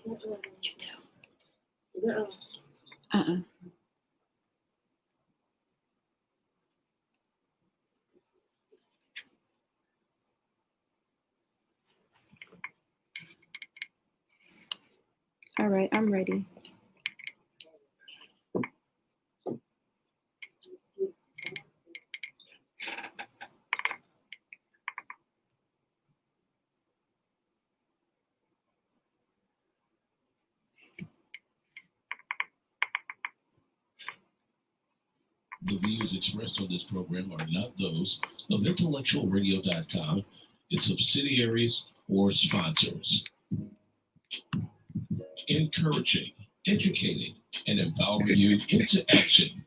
You too. All right, I'm ready. The views expressed on this program are not those of intellectualradio.com, its subsidiaries, or sponsors. Encouraging, educating, and empowering you into action.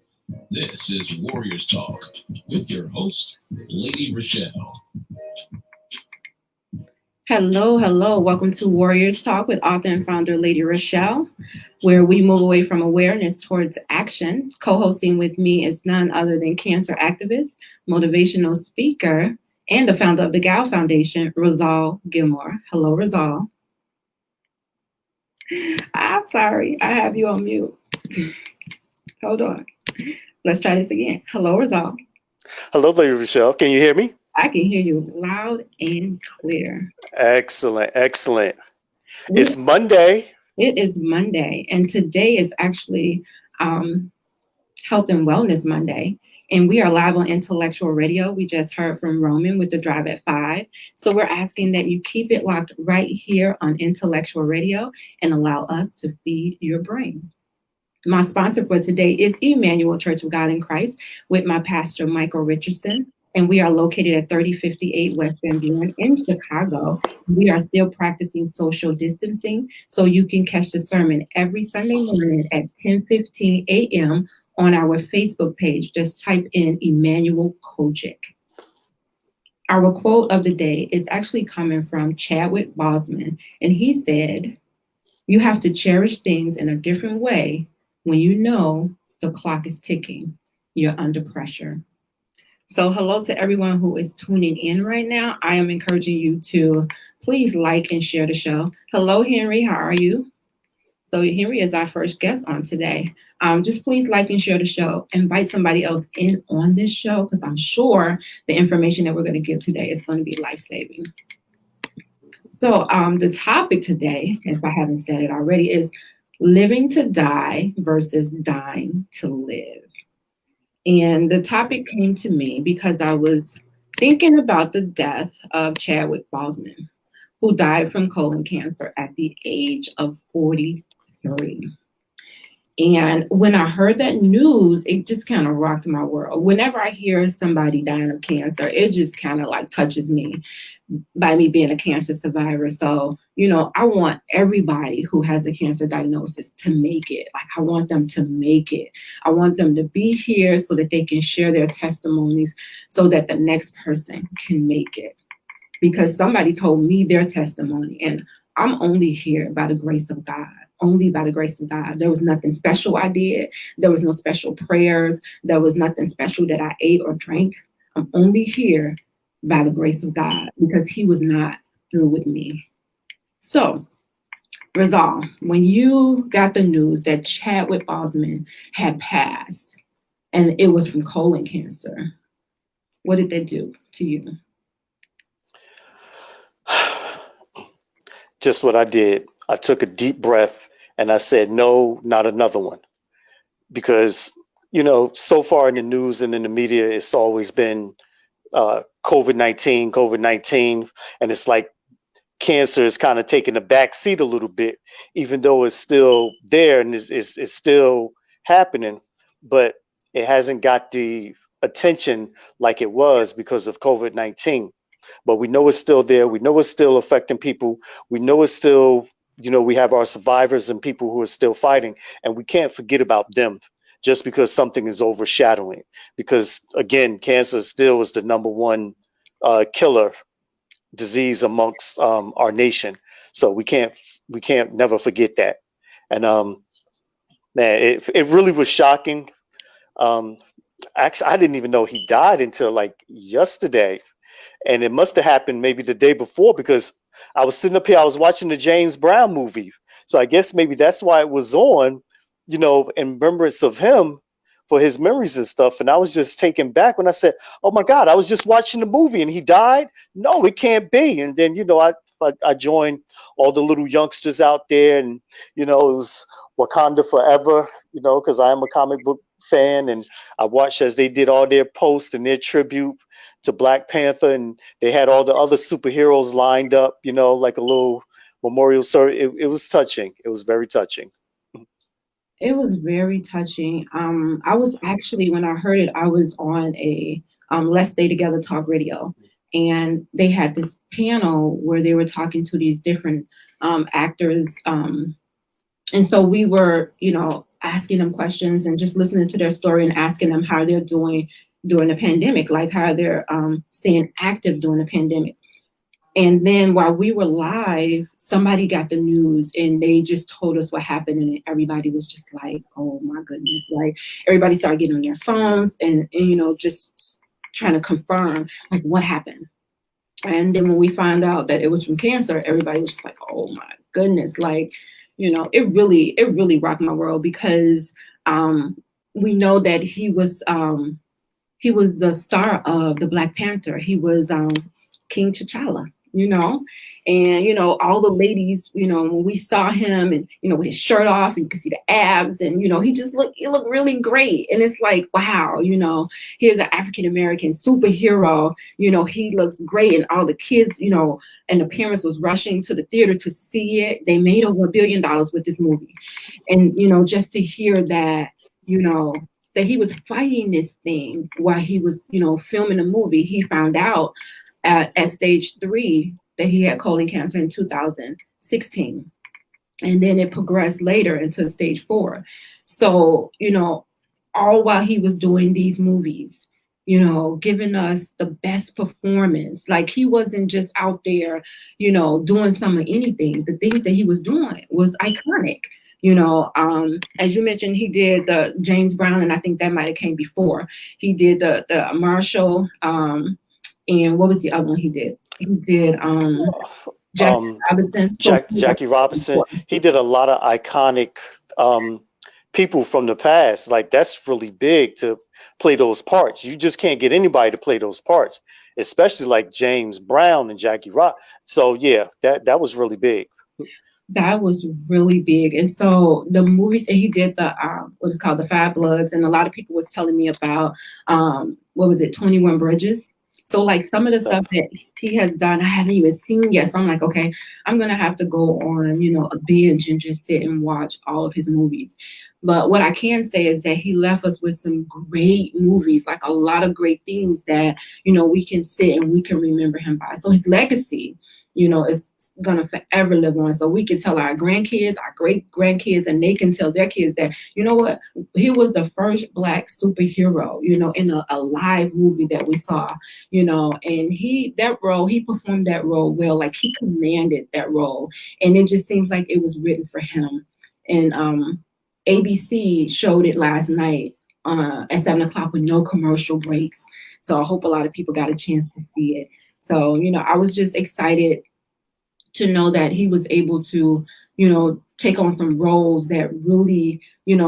This is Warriors Talk with your host, Lady ReShell. Hello. Welcome to Warriors Talk with author and founder Lady ReShell, where we move away from awareness towards action. Co-hosting with me is none other than cancer activist, motivational speaker, and the founder of the Gal Foundation, ReShell Gilmore. Hello, ReShell. I'm sorry, I have you on mute. Hold on. Let's try this again. Hello, ReShell. Hello, Lady ReShell. Can you hear me? I can hear you loud and clear. Excellent. It's Monday. It is Monday, and today is actually Health and Wellness Monday, and we are live on Intellectual Radio. We just heard from Roman with the Drive at 5, so we're asking that you keep it locked right here on Intellectual Radio and allow us to feed your brain. My sponsor for today is Emanuel Church of God in Christ with my pastor, Michael Richardson. And we are located at 3058 West Van Buren in Chicago. We are still practicing social distancing, so you can catch the sermon every Sunday morning at 10:15 a.m. on our Facebook page. Just type in Emanuel Cogic. Our quote of the day is actually coming from Chadwick Boseman, and he said, "You have to cherish things in a different way when you know the clock is ticking. You're under pressure." So hello to everyone who is tuning in right now. I am encouraging you to please like and share the show. Hello, Henry. How are you? So Henry is our first guest on today. Just please like and share the show. Invite somebody else in on this show because I'm sure the information that we're going to give today is going to be life-saving. So the topic today, if I haven't said it already, is living to die versus dying to live. And the topic came to me because I was thinking about the death of Chadwick Boseman, who died from colon cancer at the age of 43. And when I heard that news, it just kind of rocked my world. Whenever I hear somebody dying of cancer, it just kind of like touches me by me being a cancer survivor. So, I want everybody who has a cancer diagnosis to make it. Like, I want them to make it. I want them to be here so that they can share their testimonies so that the next person can make it. Because somebody told me their testimony, and I'm only here by the grace of God. Only by the grace of God. There was nothing special I did. There was no special prayers. There was nothing special that I ate or drank. I'm only here by the grace of God because he was not through with me. So, ReShell, when you got the news that Chadwick Boseman had passed and it was from colon cancer, what did that do to you? Just what I did. I took a deep breath and I said, no, not another one. Because, so far in the news and in the media, it's always been COVID-19. And it's like cancer is kind of taking a back seat a little bit, even though it's still there and it's still happening. But it hasn't got the attention like it was because of COVID-19. But we know it's still there. We know it's still affecting people. We know it's still, we have our survivors and people who are still fighting, and we can't forget about them just because something is overshadowing. Because again, cancer still is the number one killer disease amongst our nation. So we can't never forget that. And man, it really was shocking. Actually, I didn't even know he died until like yesterday. And it must have happened maybe the day before because I was sitting up here, I was watching the James Brown movie, So I guess maybe that's why it was on, in remembrance of him for his memories and stuff. And I was just taken back when I said, "Oh my God, I was just watching the movie and he died. No, it can't be." And then, I joined all the little youngsters out there, and it was Wakanda forever, because I am a comic book fan, and I watched as they did all their posts and their tribute to Black Panther, and they had all the other superheroes lined up, like a little memorial service. It was touching. It was very touching. It was very touching. I was actually, when I heard it, I was on a Let's Stay Together talk radio, and they had this panel where they were talking to these different actors. And so we were, asking them questions and just listening to their story and asking them how they're doing during the pandemic, like how they're staying active during the pandemic. And then while we were live, somebody got the news and they just told us what happened. And everybody was just like, oh my goodness. Like everybody started getting on their phones and just trying to confirm like what happened. And then when we found out that it was from cancer, everybody was just like, oh my goodness. Like, it really rocked my world, because we know that he was the star of the Black Panther. He was King T'Challa. And all the ladies, when we saw him and with his shirt off, and you could see the abs, and he looked really great. And it's like, wow, here's an African American superhero, he looks great. And all the kids, and the parents was rushing to the theater to see it. They made over $1 billion with this movie. And just to hear that, that he was fighting this thing while he was filming a movie. He found out at stage 3 that he had colon cancer in 2016. And then it progressed later into stage 4. So, all while he was doing these movies, giving us the best performance. Like he wasn't just out there, doing some of anything. The things that he was doing was iconic. As you mentioned, he did the James Brown, and I think that might have came before. He did the Marshall, and what was the other one he did? He did Jackie Robinson. Jackie Robinson. He did a lot of iconic people from the past. Like that's really big to play those parts. You just can't get anybody to play those parts, especially like James Brown and Jackie Rock. So yeah, that was really big. That was really big. And so the movies that he did, the what is called the Five Bloods, and a lot of people was telling me about 21 Bridges. So like some of the stuff that he has done, I haven't even seen yet. So I'm like, okay, I'm going to have to go on, a binge and just sit and watch all of his movies. But what I can say is that he left us with some great movies, like a lot of great things that, we can sit and we can remember him by. So his legacy, is going to forever live on. So we can tell our grandkids, our great grandkids, and they can tell their kids that, what, he was the first Black superhero, in a live movie that we saw, and he performed that role well, like he commanded that role. And it just seems like it was written for him. And ABC showed it last night at 7:00 with no commercial breaks. So I hope a lot of people got a chance to see it. So, I was just excited to know that he was able to, take on some roles that really,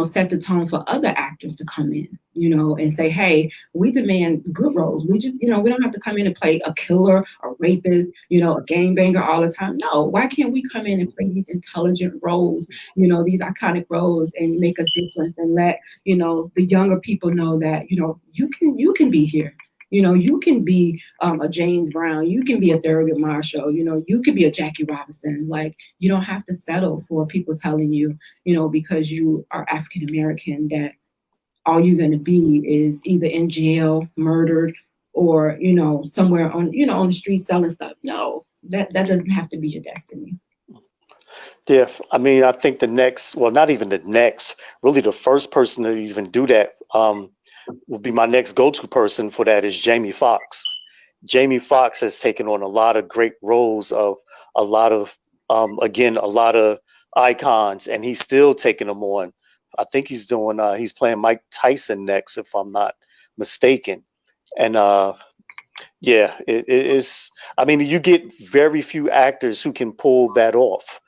set the tone for other actors to come in, and say, hey, we demand good roles. We just, we don't have to come in and play a killer, a rapist, a gangbanger all the time. No, why can't we come in and play these intelligent roles, these iconic roles, and make a difference and let, the younger people know that, you can be here. You can be a James Brown, you can be a Thurgood Marshall, you could be a Jackie Robinson. Like, you don't have to settle for people telling you, because you are African American, that all you're going to be is either in jail, murdered, or, somewhere on the street selling stuff. No, that doesn't have to be your destiny. Yeah, I mean, I think not even the next, really the first person to even do that will be my next go-to person for that is Jamie Foxx. Jamie Foxx has taken on a lot of great roles of a lot of icons, and he's still taking them on. I think he's playing Mike Tyson next, if I'm not mistaken. And it is. I mean, you get very few actors who can pull that off.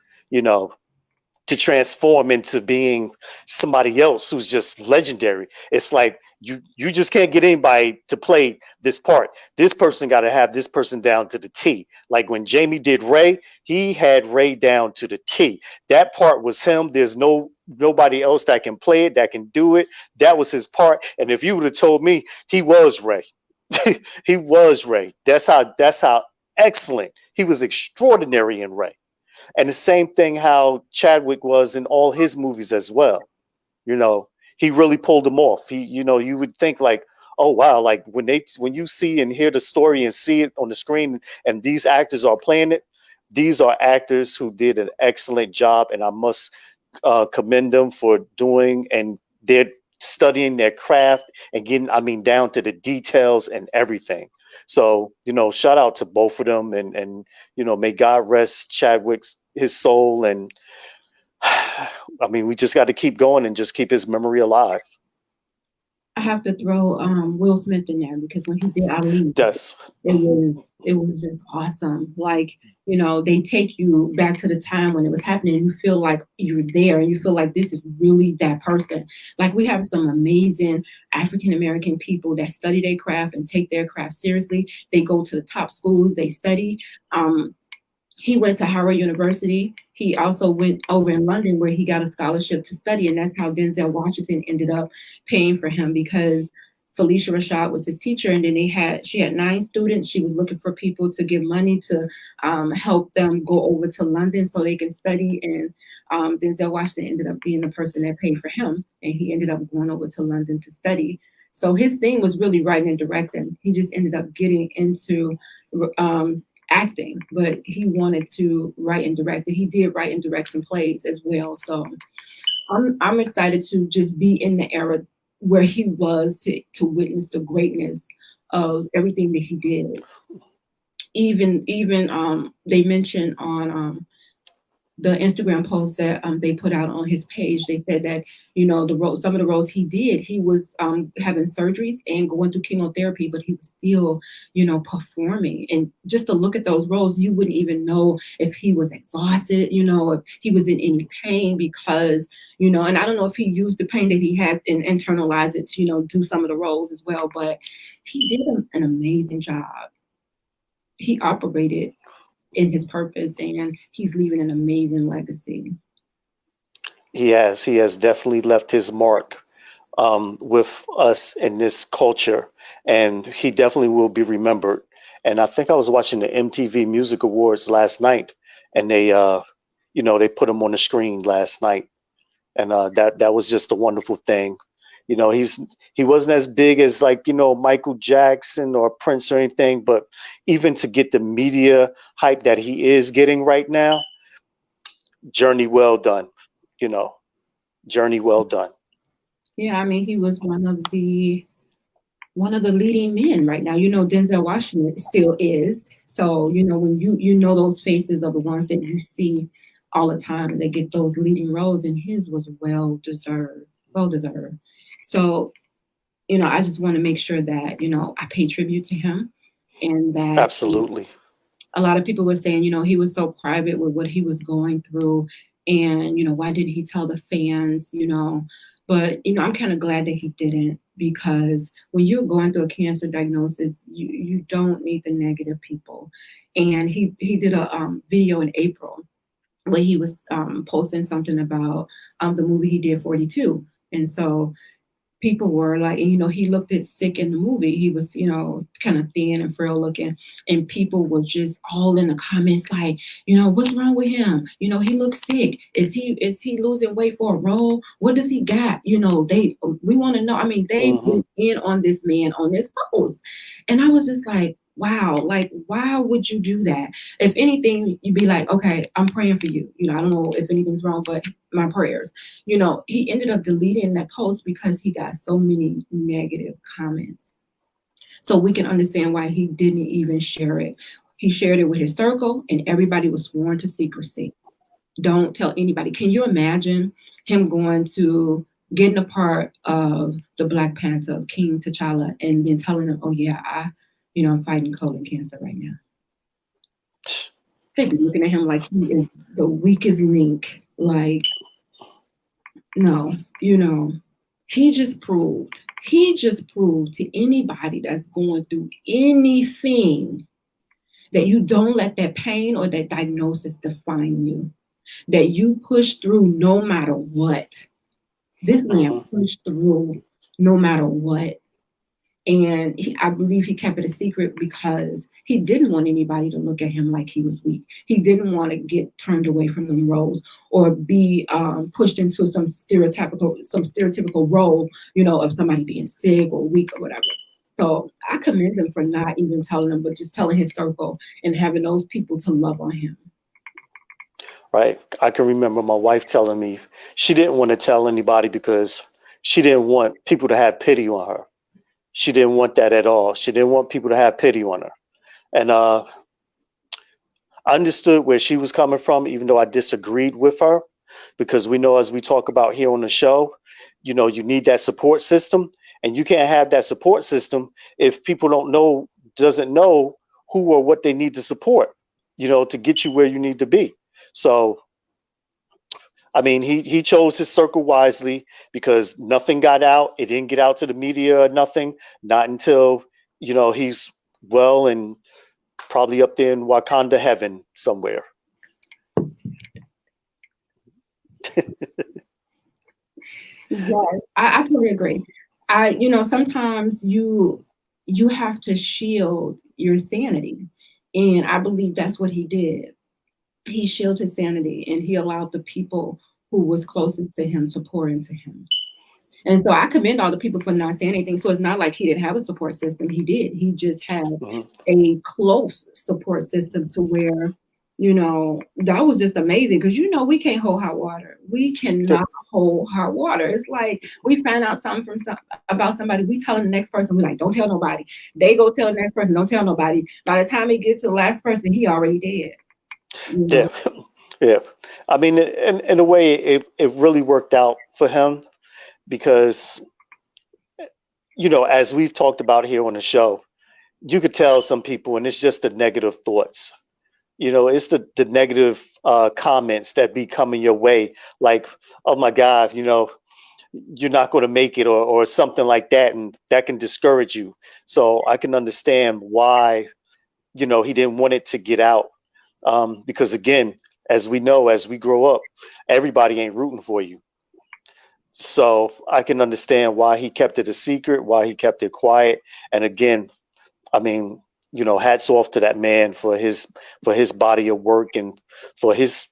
to transform into being somebody else who's just legendary. It's like you just can't get anybody to play this part. This person got to have this person down to the T. Like when Jamie did Ray, he had Ray down to the T. That part was him. There's nobody else that can play it, that can do it. That was his part. And if you would have told me he was Ray, he was Ray. That's how excellent. He was extraordinary in Ray. And the same thing how Chadwick was in all his movies as well. You know, he really pulled them off. He, you know, you would think like, oh wow, like when you see and hear the story and see it on the screen and these actors are playing it, these are actors who did an excellent job, and I must commend them for doing, and they're studying their craft and getting, I mean, down to the details and everything. So, you know, shout out to both of them, and you know, may God rest Chadwick's his soul, and I mean, we just got to keep going and just keep his memory alive. I have to throw Will Smith in there because when he did Ali, Yes. it was just awesome. Like, you know, they take you back to the time when it was happening, and you feel like you're there, and you feel like this is really that person. Like, we have some amazing African American people that study their craft and take their craft seriously. They go to the top schools, they study. He went to Howard University. He also went over in London where he got a scholarship to study. And that's how Denzel Washington ended up paying for him, because Felicia Rashad was his teacher. And then she had 9 students. She was looking for people to give money to help them go over to London so they can study. And Denzel Washington ended up being the person that paid for him. And he ended up going over to London to study. So his thing was really writing and directing. He just ended up getting into acting, but he wanted to write and direct, and he did write and direct some plays as well. So I'm excited to just be in the era where he was, to witness the greatness of everything that he did. Even they mentioned on the Instagram post that they put out on his page, they said that, you know, some of the roles he did, he was having surgeries and going through chemotherapy, but he was still, you know, performing. And just to look at those roles, you wouldn't even know if he was exhausted, you know, if he was in any pain, because, you know, and I don't know if he used the pain that he had and internalized it to, you know, do some of the roles as well. But he did an amazing job. He operated in his purpose, and he's leaving an amazing legacy. He has definitely left his mark with us in this culture, and he definitely will be remembered. And I think I was watching the MTV Music Awards last night, and they you know, they put him on the screen last night, and that was just a wonderful thing. You know, he wasn't as big as, like, you know, Michael Jackson or Prince or anything, but even to get the media hype that he is getting right now, journey well done, you know, journey well done. Yeah, I mean, he was one of the leading men right now. You know, Denzel Washington still is. So, you know, when you know those faces of the ones that you see all the time, they get those leading roles, and his was well deserved. So, you know, I just want to make sure that, you know, I pay tribute to him, and that Absolutely. a lot of people were saying, you know, he was so private with what he was going through, and, you know, why didn't he tell the fans, you know? But, you know, I'm kind of glad that he didn't, because when you're going through a cancer diagnosis, you don't need the negative people. And he did a video in April where he was posting something about the movie he did, 42. And so people were like, and, you know, he looked sick in the movie. He was, you know, kind of thin and frail looking, and people were just all in the comments like, you know, what's wrong with him? You know, he looks sick. Is he losing weight for a role? What does he got? You know, we want to know. I mean, they went in on this man on this post, and I was just like, wow, like, why would you do that? If anything, you'd be like, okay, I'm praying for you. You know, I don't know if anything's wrong, but my prayers. You know, he ended up deleting that post because he got so many negative comments. So we can understand why he didn't even share it. He shared it with his circle, and everybody was sworn to secrecy. Don't tell anybody. Can you imagine him going to getting a part of the Black Panther of King T'Challa and then telling them, oh yeah, I'm fighting colon cancer right now. They'd be looking at him like he is the weakest link. Like, No, he just proved to anybody that's going through anything that you don't let that pain or that diagnosis define you, that you push through no matter what. This man pushed through no matter what. And I believe he kept it a secret because he didn't want anybody to look at him like he was weak. He didn't want to get turned away from them roles or be pushed into some stereotypical role, of somebody being sick or weak or whatever. So I commend him for not even telling them, but just telling his circle and having those people to love on him. Right. I can remember my wife telling me she didn't want to tell anybody because she didn't want people to have pity on her. She didn't want that at all. She didn't want people to have pity on her. And I understood where she was coming from, even though I disagreed with her, because we know, as we talk about here on the show, you need that support system, and you can't have that support system if people doesn't know who or what they need to support, to get you where you need to be. So, I mean, he chose his circle wisely because nothing got out. It didn't get out to the media or nothing, not until, he's well and probably up there in Wakanda heaven somewhere. Yes, I totally agree. Sometimes you have to shield your sanity. And I believe that's what he did. He shielded his sanity and he allowed the people who was closest to him to pour into him. And so I commend all the people for not saying anything. So it's not like he didn't have a support system. He did. He just had a close support system to where, that was just amazing because, we can't hold hot water. We cannot hold hot water. It's like we find out something about somebody. We tell the next person, we're like, don't tell nobody. They go tell the next person, don't tell nobody. By the time it gets to the last person, he already dead. Yeah. I mean, in a way, it really worked out for him because, as we've talked about here on the show, you could tell some people, and it's just the negative thoughts. It's the negative comments that be coming your way, like, oh my God, you're not going to make it or something like that. And that can discourage you. So I can understand why, he didn't want it to get out. Because again, as we know, as we grow up, everybody ain't rooting for you. So I can understand why he kept it a secret, why he kept it quiet. And again, I mean, hats off to that man for his body of work and for his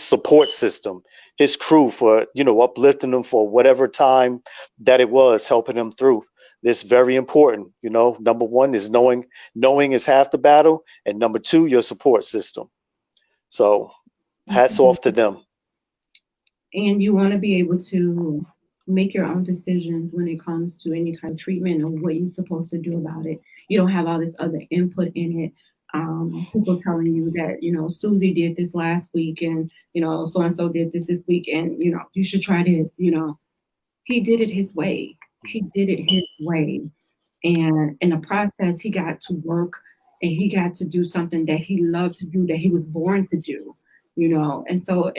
support system, his crew for, uplifting them for whatever time that it was, helping them through. This very important. Number one is knowing is half the battle, and number two, your support system. So hats off to them. And you want to be able to make your own decisions when it comes to any type of treatment or what you're supposed to do about it. You don't have all this other input in it. People telling you that, Susie did this last week and, so-and-so did this week and, you should try this, He did it his way. And in the process, he got to work and he got to do something that he loved to do, that he was born to do, and so,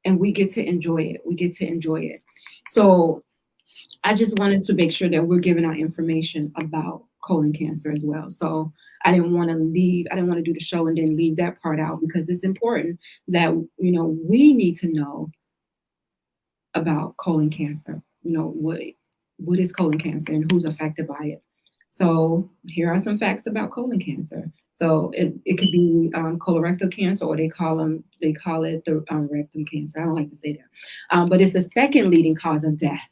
and we get to enjoy it. So I just wanted to make sure that we're giving out information about colon cancer as well. So I didn't want to do the show and then leave that part out because it's important that, we need to know about colon cancer, what is colon cancer and who's affected by it. So here are some facts about colon cancer. So it could be colorectal cancer, or they call it the rectum cancer. I don't like to say that, but it's the second leading cause of death.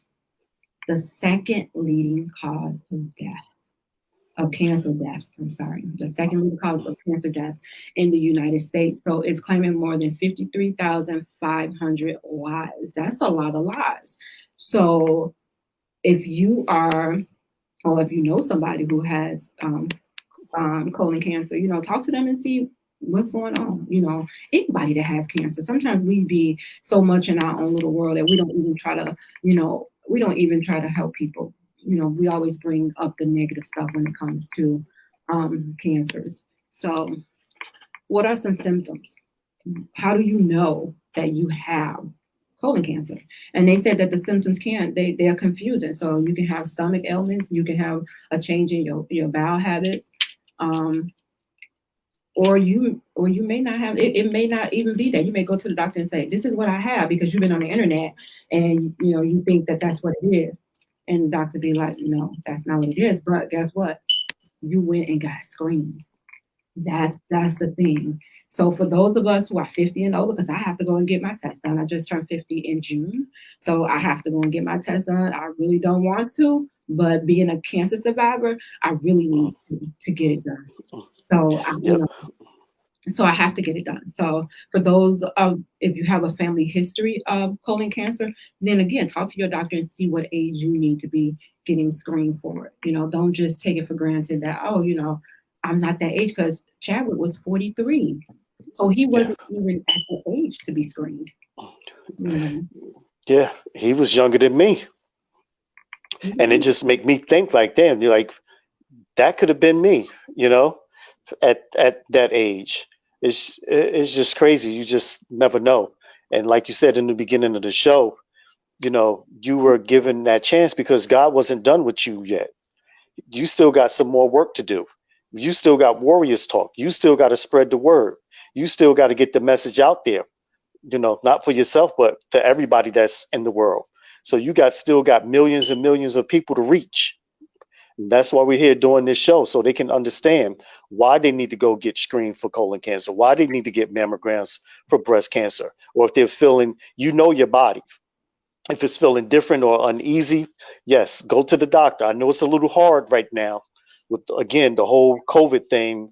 The second leading cause of cancer death. I'm sorry, the second leading cause of cancer death in the United States. So it's claiming more than 53,500 lives. That's a lot of lives. So if you are, or if you know somebody who has colon cancer, talk to them and see what's going on. Anybody that has cancer, sometimes we be so much in our own little world that we don't even try to help people. We always bring up the negative stuff when it comes to cancers. So what are some symptoms? How do you know that you have colon cancer. And they said that the symptoms they are confusing. So you can have stomach ailments, you can have a change in your bowel habits, or you may not have it. It may not even be that. You may go to the doctor and say, "This is what I have," because you've been on the internet and you think that that's what it is, and the doctor be like, "No, that's not what it is." But guess what? You went and got screened. That's the thing. So for those of us who are 50 and older, because I have to go and get my test done. I just turned 50 in June, so I have to go and get my test done. I really don't want to, but being a cancer survivor, I really need to get it done. So so I have to get it done. So for those if you have a family history of colon cancer, then again, talk to your doctor and see what age you need to be getting screened for it. Don't just take it for granted that, I'm not that age, because Chadwick was 43. So he wasn't even at the age to be screened. Yeah, he was younger than me. And it just make me think like, damn, you're like, that could have been me, at that age. It's just crazy. You just never know. And like you said in the beginning of the show, you were given that chance because God wasn't done with you yet. You still got some more work to do. You still got Warriors Talk. You still got to spread the word. You still got to get the message out there, not for yourself, but for everybody that's in the world. So you still got millions and millions of people to reach. And that's why we're here doing this show, so they can understand why they need to go get screened for colon cancer, why they need to get mammograms for breast cancer, or if they're feeling, your body. If it's feeling different or uneasy, yes, go to the doctor. I know it's a little hard right now with, again, the whole COVID thing,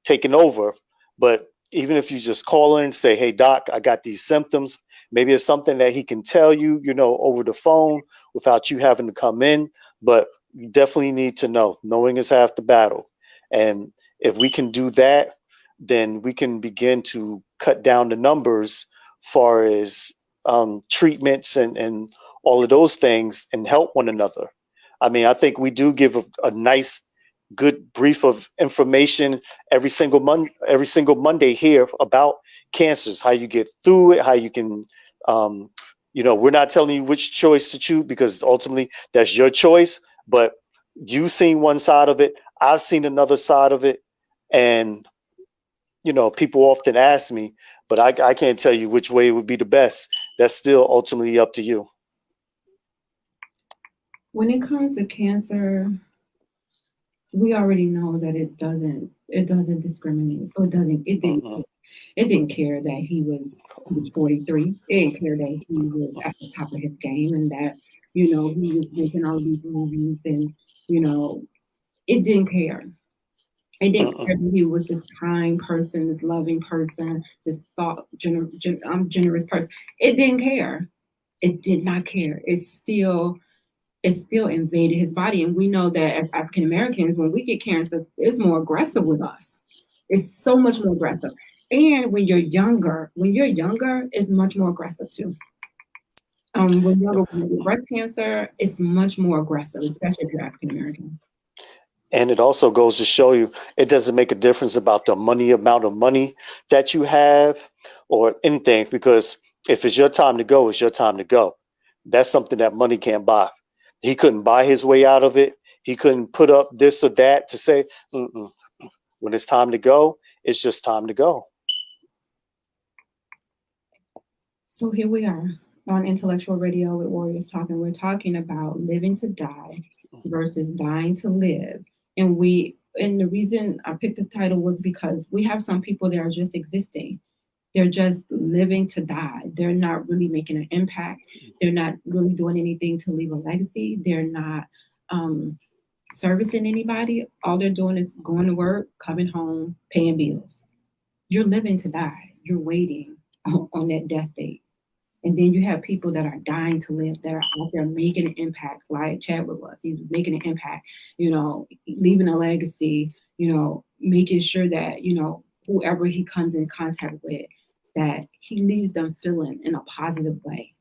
taking over. But even if you just call in and say, "Hey, doc, I got these symptoms," maybe it's something that he can tell you, over the phone without you having to come in. But you definitely need to know. Knowing is half the battle. And if we can do that, then we can begin to cut down the numbers far as treatments and all of those things, and help one another. I mean, I think we do give a nice, good brief of information every single Monday here about cancers, how you get through it, how you can, we're not telling you which choice to choose, because ultimately that's your choice. But you've seen one side of it, I've seen another side of it, and people often ask me, but I can't tell you which way would be the best. That's still ultimately up to you. When it comes to cancer, we already know that it doesn't discriminate. So it didn't care that he was 43. It didn't care that he was at the top of his game and that, he was making all these movies, and, it didn't care. It didn't care that he was this kind person, this loving person, this generous person. It didn't care. It did not care. It still invaded his body. And we know that as African Americans, when we get cancer, it's more aggressive with us. It's so much more aggressive. And when you're younger, it's much more aggressive too. When you get breast cancer, it's much more aggressive, especially if you're African American. And it also goes to show you, it doesn't make a difference about the amount of money that you have or anything, because if it's your time to go, it's your time to go. That's something that money can't buy. He couldn't buy his way out of it. He couldn't put up this or that to say, when it's time to go, it's just time to go. So here we are on Intellectual Radio with Warriors Talking. We're talking about living to die versus dying to live. And the reason I picked the title was because we have some people that are just existing. They're just living to die. They're not really making an impact. They're not really doing anything to leave a legacy. They're not servicing anybody. All they're doing is going to work, coming home, paying bills. You're living to die. You're waiting on that death date. And then you have people that are dying to live, that are out there making an impact, like Chadwick was. He's making an impact, leaving a legacy, making sure that, whoever he comes in contact with, that he leaves them feeling in a positive way.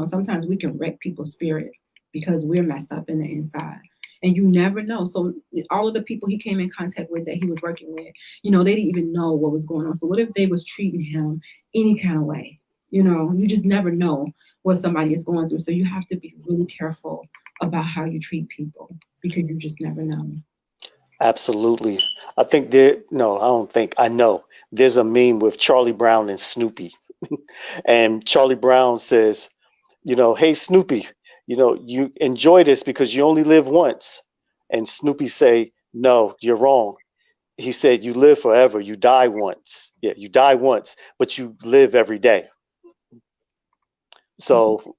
Sometimes we can wreck people's spirit because we're messed up in the inside. And you never know. So all of the people he came in contact with that he was working with, they didn't even know what was going on. So what if they was treating him any kind of way? You just never know what somebody is going through. So you have to be really careful about how you treat people because you just never know. Absolutely. I think no, I don't think, I know. There's a meme with Charlie Brown and Snoopy. And Charlie Brown says, hey, Snoopy, you enjoy this because you only live once. And Snoopy say, no, you're wrong. He said, you live forever. You die once. Yeah, you die once, but you live every day. So,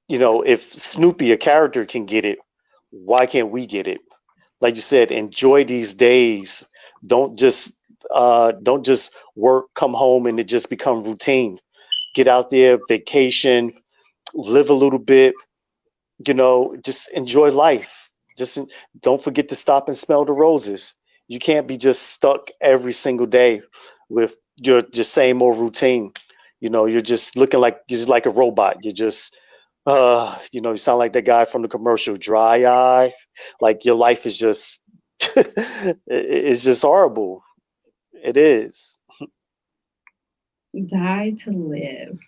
if Snoopy, a character, can get it, why can't we get it? Like you said, enjoy these days. Don't just don't just work, come home, and it just become routine. Get out there, vacation, live a little bit. Just enjoy life. Just don't forget to stop and smell the roses. You can't be just stuck every single day with your just same old routine. You're just looking like you're just like a robot. You're just you sound like that guy from the commercial, dry eye. Like your life is just it's just horrible. It is. Die to live.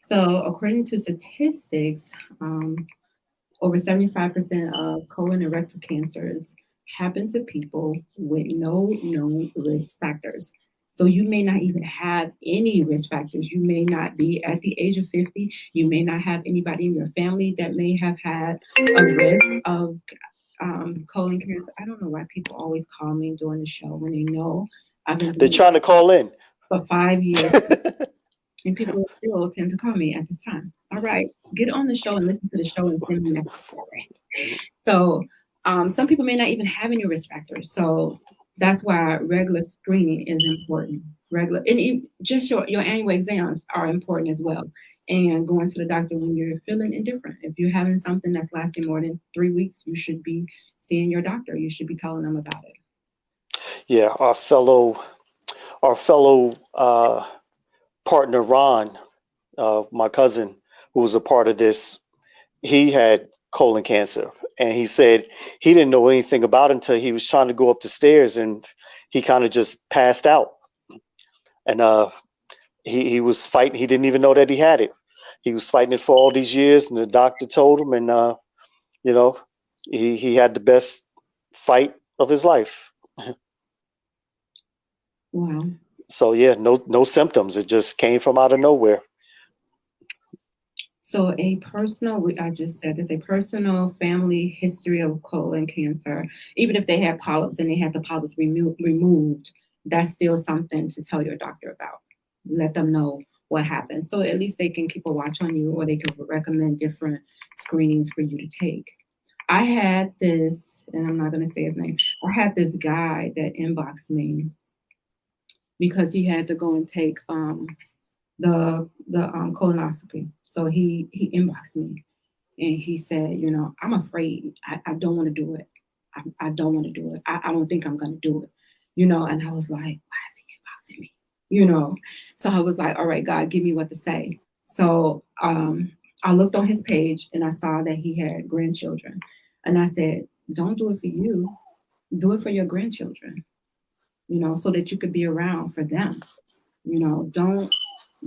So according to statistics, over 75% of colon and rectal cancers happen to people with no known risk factors. So you may not even have any risk factors. You may not be at the age of 50. You may not have anybody in your family that may have had a risk of colon cancer. I don't know why people always call me during the show when they know I've been They're doing trying to call in. for 5 years. And people still tend to call me at this time. All right, get on the show and listen to the show and send me messages. So some people may not even have any risk factors. So that's why regular screening is important. Regular and just your annual exams are important as well. And going to the doctor when you're feeling indifferent. If you're having something that's lasting more than 3 weeks, you should be seeing your doctor. You should be telling them about it. Yeah, our fellow partner Ron, my cousin, who was a part of this, he had colon cancer, and he said he didn't know anything about it until he was trying to go up the stairs, and he kind of just passed out. And he was fighting. He didn't even know that he had it. He was fighting it for all these years, and the doctor told him, and you know, he had the best fight of his life. Wow. So yeah, no symptoms. It just came from out of nowhere. So I just said there's a personal family history of colon cancer. Even if they had polyps and they had the polyps removed, that's still something to tell your doctor about. Let them know what happened. So at least they can keep a watch on you or they can recommend different screenings for you to take. I had this, and I'm not going to say his name, I had this guy that inboxed me because he had to go and take the colonoscopy. So he inboxed me and he said, I'm afraid. I don't want to do it. I don't want to do it. I don't think I'm going to do it. And I was like, why is he inboxing me? So I was like, all right, God, give me what to say. So I looked on his page and I saw that he had grandchildren. And I said, don't do it for you. Do it for your grandchildren, so that you could be around for them.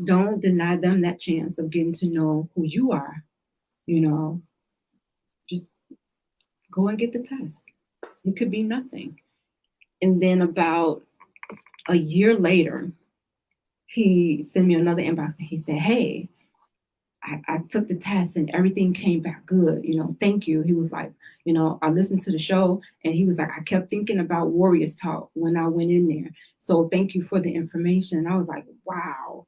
Don't deny them that chance of getting to know who you are. Just go and get the test. It could be nothing. And then about a year later, he sent me another inbox and he said, hey, I took the test and everything came back good. Thank you. He was like, I listened to the show and he was like, I kept thinking about Warriors Talk when I went in there. So thank you for the information. And I was like, wow.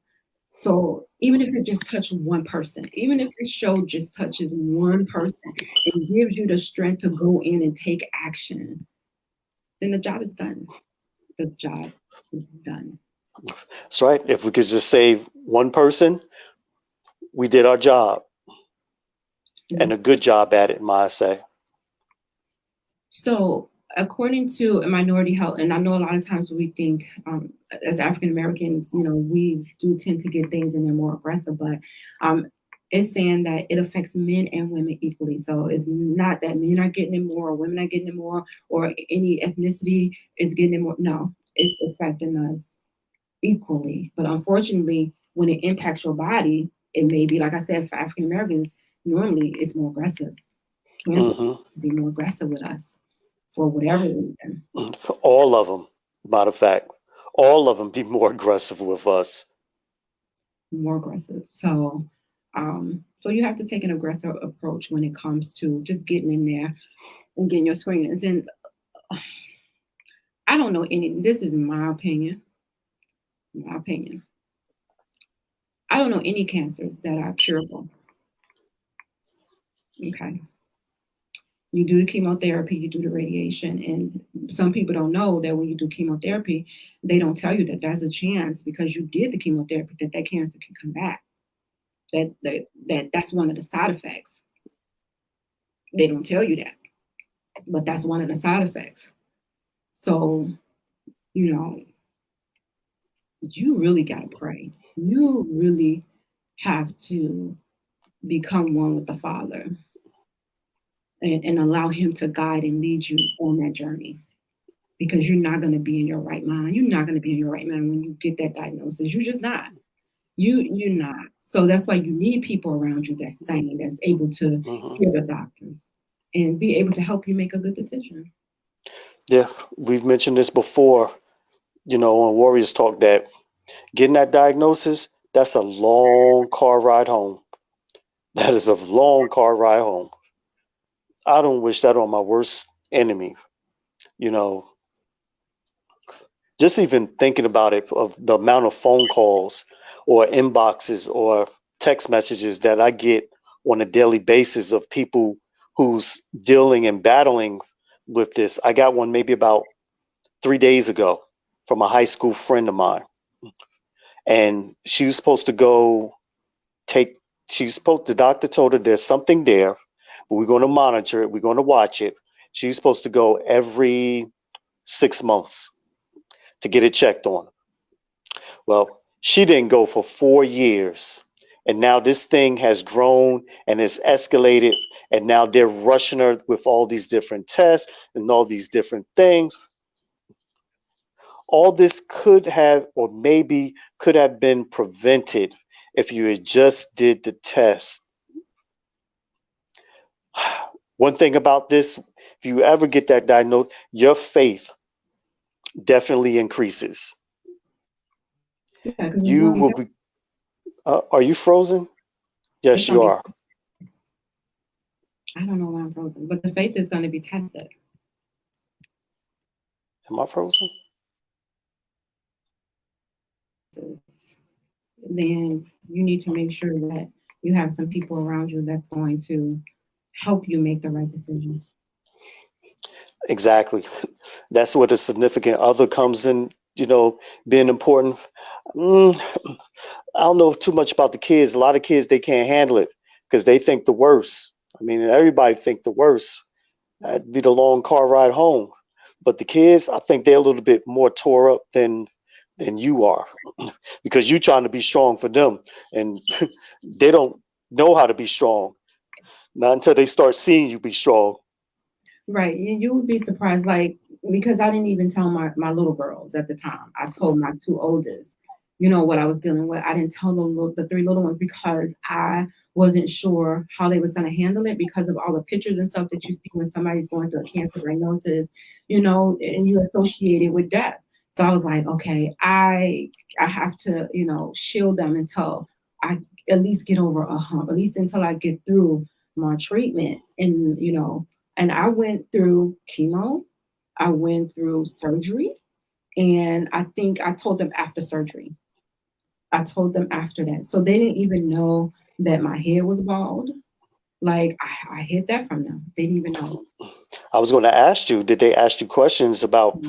So even if it just touched one person, even if the show just touches one person and gives you the strength to go in and take action, then the job is done. The job is done. That's right. If we could just save one person, we did our job, and a good job at it, might I say. So according to a minority health, and I know a lot of times we think as African Americans, we do tend to get things and they're more aggressive, but it's saying that it affects men and women equally. So it's not that men are getting it more or women are getting it more or any ethnicity is getting it more. No, it's affecting us equally. But unfortunately, when it impacts your body, it may be, like I said, for African Americans, normally it's more aggressive. Cancer be more aggressive with us for whatever reason. For all of them, matter of fact, all of them be more aggressive with us. More aggressive. So you have to take an aggressive approach when it comes to just getting in there and getting your screenings. And I don't know this is my opinion. I don't know any cancers that are curable. Okay. You do the chemotherapy, you do the radiation, and some people don't know that when you do chemotherapy, they don't tell you that there's a chance because you did the chemotherapy that cancer can come back. That's one of the side effects. They don't tell you that, but that's one of the side effects. So, you really got to pray. You really have to become one with the Father and allow him to guide and lead you on that journey, because you're not going to be in your right mind. You're not going to be in your right mind when you get that diagnosis. You're just not. You're not. So that's why you need people around you that's sane, that's able to hear the doctors and be able to help you make a good decision. Yeah, we've mentioned this before, on Warriors Talk, that getting that diagnosis, that's a long car ride home. That is a long car ride home. I don't wish that on my worst enemy. Just even thinking about it, of the amount of phone calls or inboxes or text messages that I get on a daily basis of people who's dealing and battling with this. I got one maybe about 3 days ago from a high school friend of mine. And she was supposed to the doctor told her there's something there, but we're going to monitor it. We're going to watch it. She's supposed to go every 6 months to get it checked on. Well, she didn't go for 4 years. And now this thing has grown and it's escalated. And now they're rushing her with all these different tests and all these different things. All this could have, or maybe could have been prevented if you had just did the test. One thing about this, if you ever get that diagnosis, your faith definitely increases. Yeah, you will be. Are you frozen? Yes, you are. I don't know why I'm frozen, but the faith is going to be tested. Am I frozen? Then you need to make sure that you have some people around you that's going to help you make the right decision. Exactly. That's where the significant other comes in, being important. I don't know too much about the kids. A lot of kids, they can't handle it because they think the worst. I mean, everybody think the worst. That'd be the long car ride home. But the kids, I think they're a little bit more tore up than you are, because you're trying to be strong for them, and they don't know how to be strong. Not until they start seeing you be strong. Right. You would be surprised, because I didn't even tell my little girls at the time. I told my 2 oldest, what I was dealing with. I didn't tell the 3 little ones because I wasn't sure how they was going to handle it, because of all the pictures and stuff that you see when somebody's going through a cancer diagnosis, and you associate it with death. So I was like, okay, I have to, shield them until I at least get over a hump, at least until I get through my treatment. And, and I went through chemo, I went through surgery, and I think I told them after surgery. I told them after that. So they didn't even know that my hair was bald. I hid that from them. They didn't even know. I was going to ask you, did they ask you questions about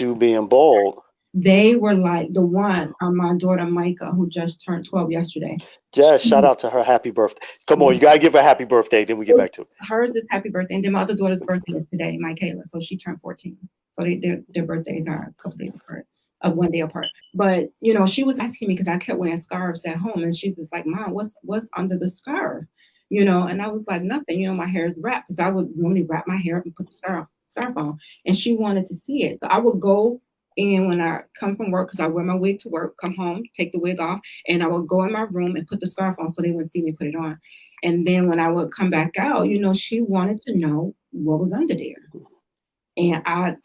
you being bald? They were like the one, my daughter Micah, who just turned 12 yesterday. Yeah, shout out to her. Happy birthday. Come on, you got to give her a happy birthday, then we get back to it. Hers is happy birthday, and then my other daughter's birthday is today, Michaela, so she turned 14. So their birthdays are a couple days apart, 1 day apart. But, she was asking me because I kept wearing scarves at home, and she's just like, Mom, what's under the scarf? And I was like, nothing, my hair is wrapped, because I would normally wrap my hair up and put the scarf on, and she wanted to see it. So I would go And when I come from work, because I wear my wig to work, come home, take the wig off, and I would go in my room and put the scarf on so they wouldn't see me put it on. And then when I would come back out, she wanted to know what was under there. And I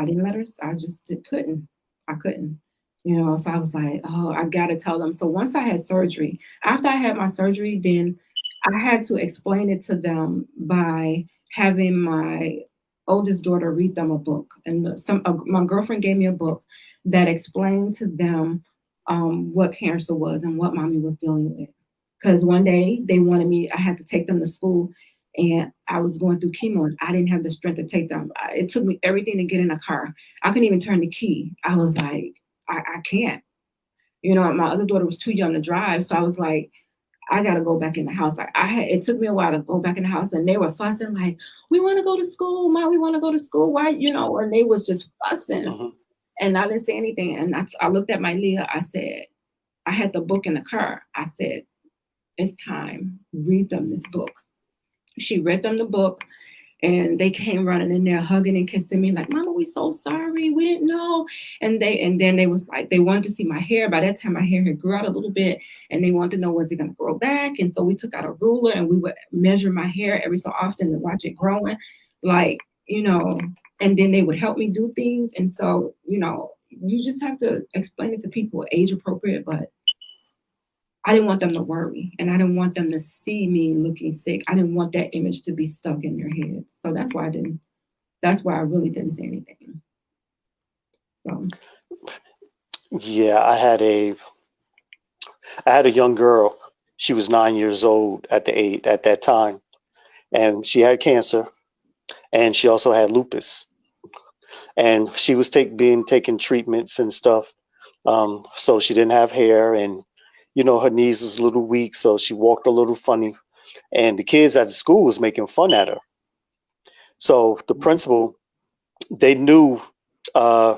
didn't let her, I just couldn't. I couldn't. So I was like, oh, I got to tell them. So once I had surgery, after I had my surgery, then I had to explain it to them by having my oldest daughter read them a book. And my girlfriend gave me a book that explained to them what cancer was and what mommy was dealing with. Because one day they wanted me, I had to take them to school, and I was going through chemo and I didn't have the strength to take them. It took me everything to get in a car. I couldn't even turn the key. I was like, I can't. My other daughter was too young to drive. So I was like, I got to go back in the house. It took me a while to go back in the house, and they were fussing like, we want to go to school, Ma, we want to go to school. Why, and they was just fussing. Mm-hmm. And I didn't say anything. And I looked at my Leah. I said, I had the book in the car. I said, it's time. Read them this book. She read them the book, and they came running in there hugging and kissing me like, Mama, we so sorry. We didn't know. And then they was like, they wanted to see my hair. By that time, my hair had grew out a little bit, and they wanted to know, was it going to grow back? And so we took out a ruler and we would measure my hair every so often to watch it growing, and then they would help me do things. And so, you just have to explain it to people age appropriate, but I didn't want them to worry, and I didn't want them to see me looking sick. I didn't want that image to be stuck in their heads. So that's why I really didn't say anything. So. Yeah, I had a young girl. She was 9 years old at that time, and she had cancer, and she also had lupus, and she was taking treatments and stuff. So she didn't have hair, and her knees was a little weak, so she walked a little funny, and the kids at the school was making fun at her. So the principal, they knew that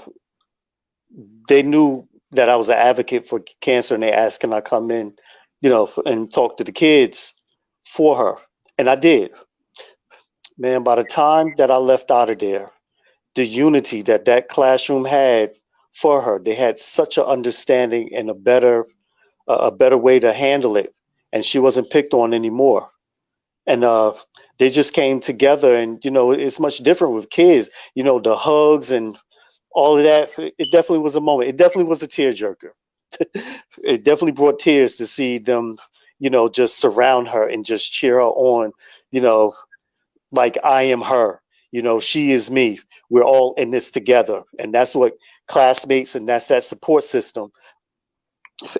I was an advocate for cancer, and they asked, can I come in, and talk to the kids for her? And I did. Man, by the time that I left out of there, the unity that classroom had for her, they had such an understanding and a better way to handle it, and she wasn't picked on anymore. And they just came together, and it's much different with kids. The hugs and all of that. It definitely was a moment. It definitely was a tearjerker. It definitely brought tears to see them, just surround her and just cheer her on. Like, I am her. She is me. We're all in this together, and that's what classmates, and that's that support system.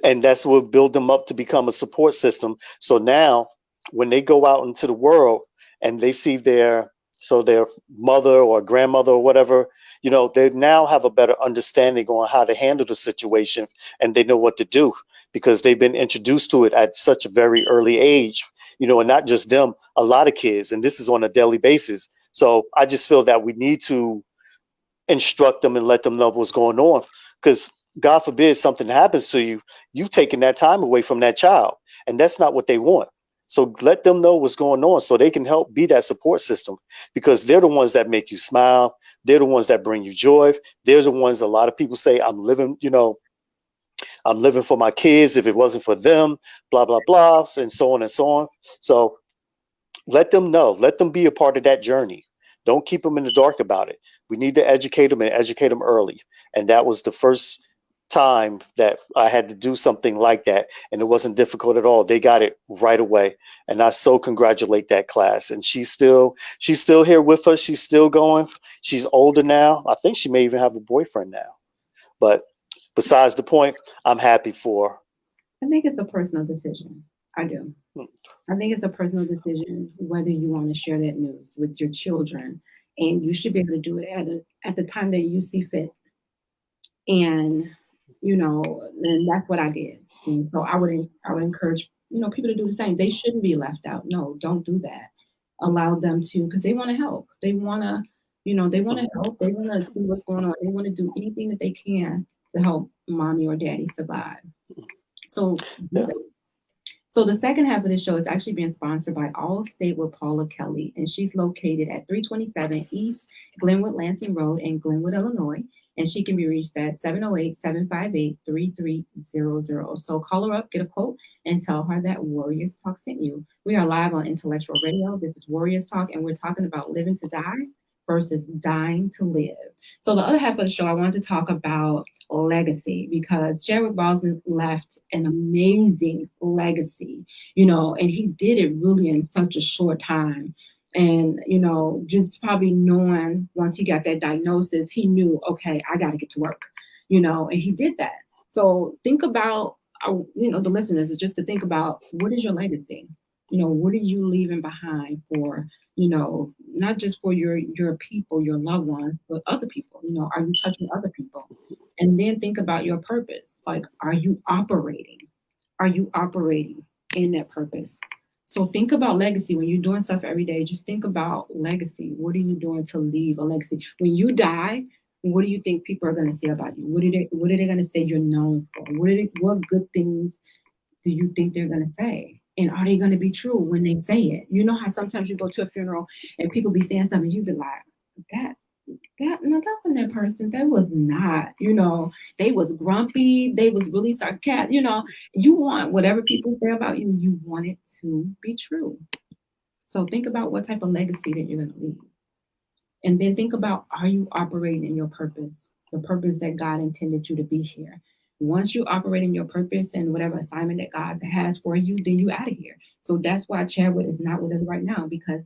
And that's what build them up to become a support system. So now when they go out into the world and they see their mother or grandmother or whatever, they now have a better understanding on how to handle the situation, and they know what to do because they've been introduced to it at such a very early age, and not just them, a lot of kids, and this is on a daily basis. So I just feel that we need to instruct them and let them know what's going on, because God forbid something happens to you, you've taken that time away from that child, and that's not what they want. So let them know what's going on so they can help be that support system, because they're the ones that make you smile. They're the ones that bring you joy. They're the ones, a lot of people say, I'm living for my kids. If it wasn't for them, blah, blah, blah, and so on and so on. So let them know, let them be a part of that journey. Don't keep them in the dark about it. We need to educate them, and educate them early. And that was the first time that I had to do something like that, and it wasn't difficult at all. They got it right away, and I so congratulate that class. And she's still here with us. She's still going. She's older now. I think she may even have a boyfriend now. But besides the point, I'm happy for her. I think it's a personal decision. I do. I think it's a personal decision whether you want to share that news with your children, and you should be able to do it at the time that you see fit. And and that's what I did. And so I would encourage, people to do the same. They shouldn't be left out. No, don't do that. Allow them to, because they want to help. They want to, they want to help. They want to see what's going on. They want to do anything that they can to help mommy or daddy survive. So, So the second half of the show is actually being sponsored by Allstate with Paula Kelly, and she's located at 327 East Glenwood Lansing Road in Glenwood, Illinois. and she can be reached at 708-758-3300. So call her up, get a quote, and tell her that Warriors Talk sent you. We are live on Intellectual Radio. This is Warriors Talk, and we're talking about living to die versus dying to live. So the other half of the show, I wanted to talk about legacy, because Chadwick Boseman left an amazing legacy, and he did it really in such a short time. And, just probably knowing once he got that diagnosis, he knew, okay, I got to get to work, and he did that. So think about, the listeners, is just to think about, what is your legacy? What are you leaving behind for, not just for your people, your loved ones, but other people? Are you touching other people? And then think about your purpose. Like, are you operating? Are you operating in that purpose? So think about legacy. When you're doing stuff every day, just think about legacy. What are you doing to leave a legacy? When you die, what do you think people are going to say about you? What are they going to say you're known for? What good things do you think they're going to say? And are they going to be true when they say it? You know how sometimes you go to a funeral and people be saying something, you be like, that wasn't that person. That was not, they was grumpy. They was really sarcastic. You want whatever people say about you, you want it to be true. So think about what type of legacy that you're going to leave. And then think about, are you operating in your purpose, the purpose that God intended you to be here? Once you operate in your purpose and whatever assignment that God has for you, then you out of here. So that's why Chadwick is not with us right now, because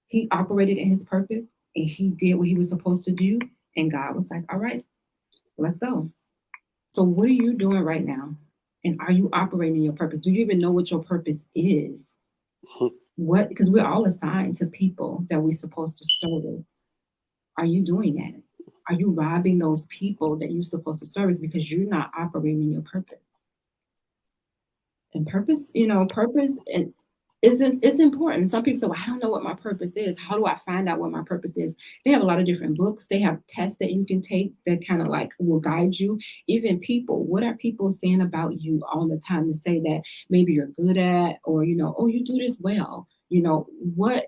he operated in his purpose and he did what he was supposed to do. And God was like, all right, let's go. So what are you doing right now? And are you operating in your purpose? Do you even know what your purpose is? Because we're all assigned to people that we're supposed to service. Are you doing that? Are you robbing those people that you're supposed to service because you're not operating in your purpose? And purpose, purpose it's important. Some people say, well, I don't know what my purpose is. How do I find out what my purpose is? They have a lot of different books. They have tests that you can take that kind of like will guide you. Even people, what are people saying about you all the time to say that maybe you're good at, or, oh, you do this well. What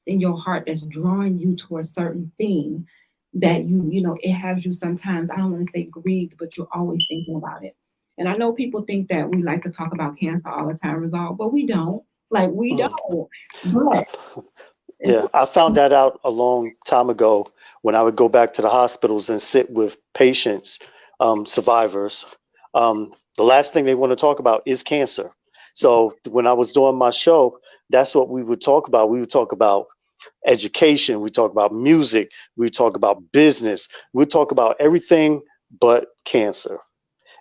in your heart that's drawing you to a certain thing that it has you sometimes, I don't want to say grieved, but you're always thinking about it. And I know people think that we like to talk about cancer all the time, resolve, but we don't. Like, we don't. But yeah, I found that out a long time ago when I would go back to the hospitals and sit with patients, survivors. The last thing they want to talk about is cancer. So when I was doing my show, that's what we would talk about. We would talk about education. We talk about music. We talk about business. We talk about everything but cancer.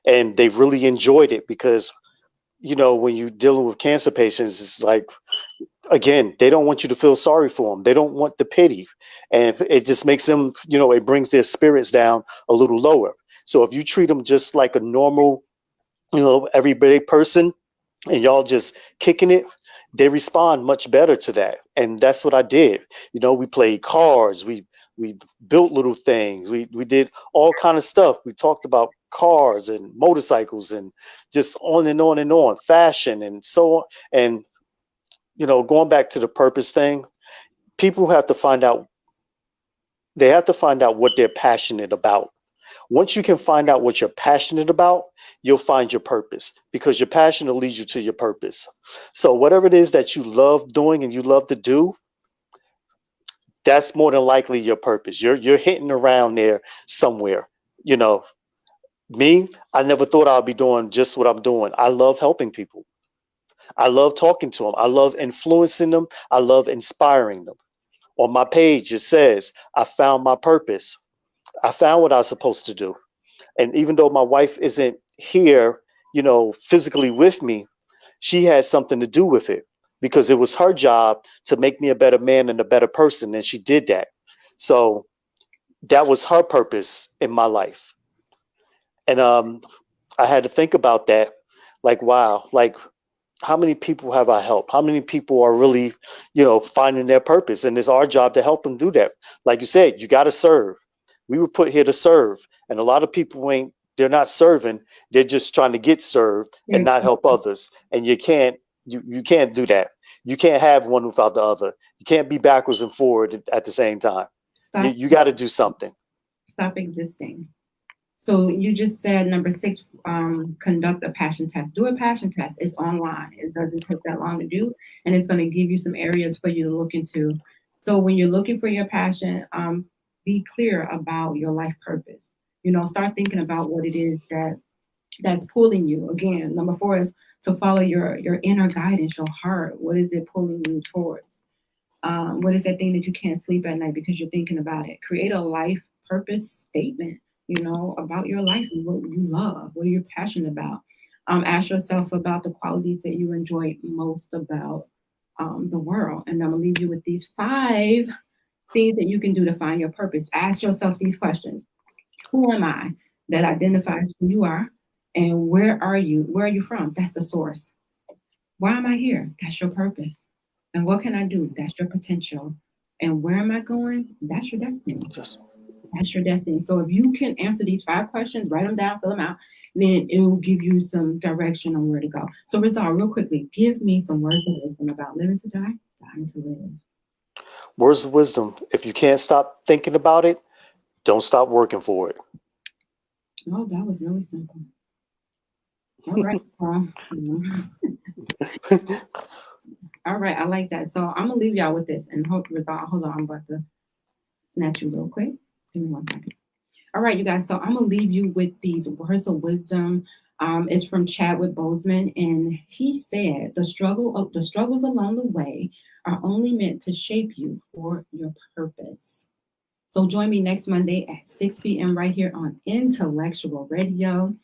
And they've really enjoyed it because, when you're dealing with cancer patients, it's like, again, they don't want you to feel sorry for them. They don't want the pity. And it just makes them, it brings their spirits down a little lower. So if you treat them just like a normal, everyday person, and y'all just kicking it, they respond much better to that. And that's what I did. We played cards. We built little things. We did all kind of stuff. We talked about cars and motorcycles and just on and on and on, fashion and so on. And, going back to the purpose thing, people have to find out what they're passionate about. Once you can find out what you're passionate about, you'll find your purpose, because your passion will lead you to your purpose. So whatever it is that you love doing and you love to do, that's more than likely your purpose. You're hitting around there somewhere. Me, I never thought I'd be doing just what I'm doing. I love helping people. I love talking to them. I love influencing them. I love inspiring them. On my page, it says, I found my purpose. I found what I was supposed to do. And even though my wife isn't here, physically with me, she had something to do with it, because it was her job to make me a better man and a better person. And she did that. So that was her purpose in my life. And I had to think about that. Like, wow, like, how many people have I helped? How many people are really, finding their purpose? And it's our job to help them do that. Like you said, you got to serve. We were put here to serve. And a lot of people they're not serving. They're just trying to get served and not help others. And you can't do that. You can't have one without the other. You can't be backwards and forward at the same time. You got to do something. Stop existing. So you just said number 6, conduct a passion test. Do a passion test. It's online. It doesn't take that long to do, and it's going to give you some areas for you to look into. So when you're looking for your passion, be clear about your life purpose. Start thinking about what it is that's pulling you. Again, number 4 is to follow your inner guidance, your heart. What is it pulling you towards? What is that thing that you can't sleep at night because you're thinking about it? Create a life purpose statement, about your life and what you love, what you're passionate about. Ask yourself about the qualities that you enjoy most about the world. And I'm going to leave you with these 5 things that you can do to find your purpose. Ask yourself these questions. Who am I? That identifies who you are. And where are you? Where are you from? That's the source. Why am I here? That's your purpose. And what can I do? That's your potential. And where am I going? That's your destiny. That's your destiny. So if you can answer these 5 questions, write them down, fill them out, then it will give you some direction on where to go. So Rizal, real quickly, give me some words of wisdom about living to die, dying to live. Words of wisdom. If you can't stop thinking about it, don't stop working for it. Oh, that was really simple. All right. All right, I like that. So I'm gonna leave y'all with this and hope Rizal. Hold on, I'm about to snatch you real quick. Give me 1 second. All right, you guys. So I'm gonna leave you with these words of wisdom. It's from Chadwick Boseman, and he said, "The struggles along the way are only meant to shape you for your purpose." So join me next Monday at 6 p.m. right here on Intellectual Radio.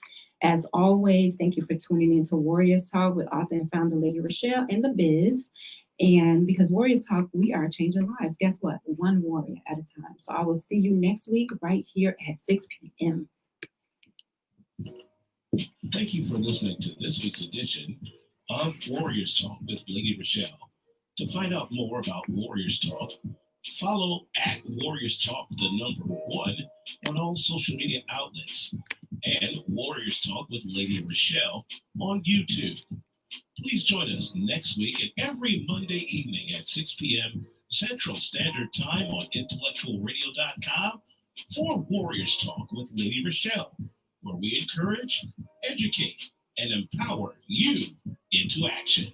As always, thank you for tuning in to Warriors Talk with author and founder Lady ReShell and the Biz. And because Warriors Talk, we are changing lives. Guess what? One warrior at a time. So I will see you next week right here at 6 p.m. Thank you for listening to this week's edition of Warriors Talk with Lady ReShell. To find out more about Warriors Talk, follow at Warriors Talk, the number 1, on all social media outlets, and Warriors Talk with Lady ReShell on YouTube. Please join us next week and every Monday evening at 6 p.m. Central Standard Time on intellectualradio.com for Warriors Talk with Lady ReShell, where we encourage, educate, and empower you into action.